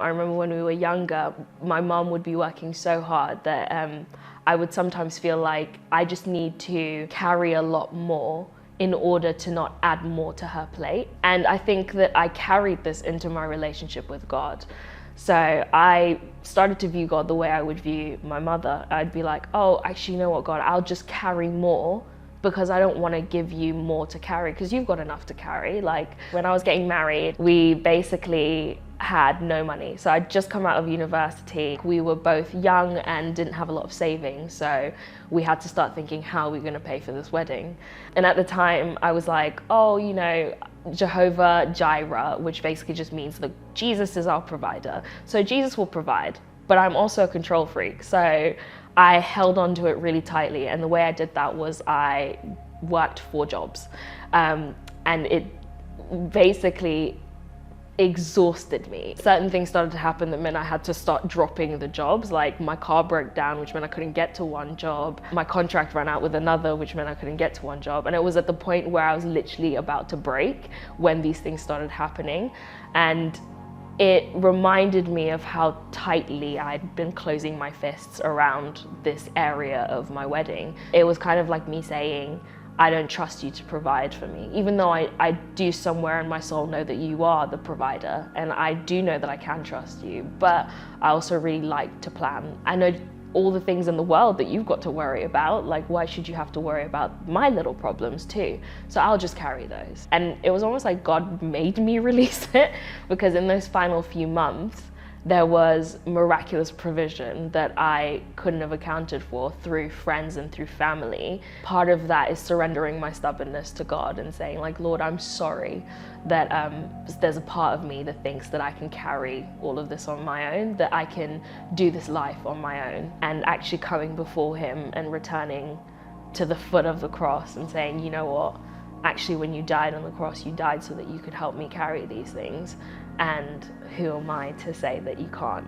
I remember when we were younger, my mum would be working so hard that I would sometimes feel like I just need to carry a lot more in order to not add more to her plate. And I think that I carried this into my relationship with God. So I started to view God the way I would view my mother. I'd be like, oh, actually, you know what, God, I'll just carry more because I don't want to give you more to carry because you've got enough to carry. Like when I was getting married, we basically had no money. So I'd just come out of university. We were both young and didn't have a lot of savings. So we had to start thinking, how are we going to pay for this wedding? And at the time I was like, oh, you know, Jehovah Jireh, which basically just means that Jesus is our provider. So Jesus will provide, but I'm also a control freak. So I held on to it really tightly. And the way I did that was I worked 4 jobs. And it basically exhausted me. Certain things started to happen that meant I had to start dropping the jobs. Like my car broke down, which meant I couldn't get to one job. My contract ran out with another, which meant I couldn't get to one job. And it was at the point where I was literally about to break when these things started happening. And it reminded me of how tightly I'd been closing my fists around this area of my wedding. It was kind of like me saying, I don't trust you to provide for me, even though I do somewhere in my soul know that you are the provider, and I do know that I can trust you, but I also really like to plan. I know all the things in the world that you've got to worry about, like why should you have to worry about my little problems too? So I'll just carry those. And it was almost like God made me release it, because in those final few months, there was miraculous provision that I couldn't have accounted for through friends and through family. Part of that is surrendering my stubbornness to God and saying, like, Lord, I'm sorry that there's a part of me that thinks that I can carry all of this on my own, that I can do this life on my own, and actually coming before Him and returning to the foot of the cross and saying, you know what? Actually, when you died on the cross, you died so that you could help me carry these things. And who am I to say that you can't?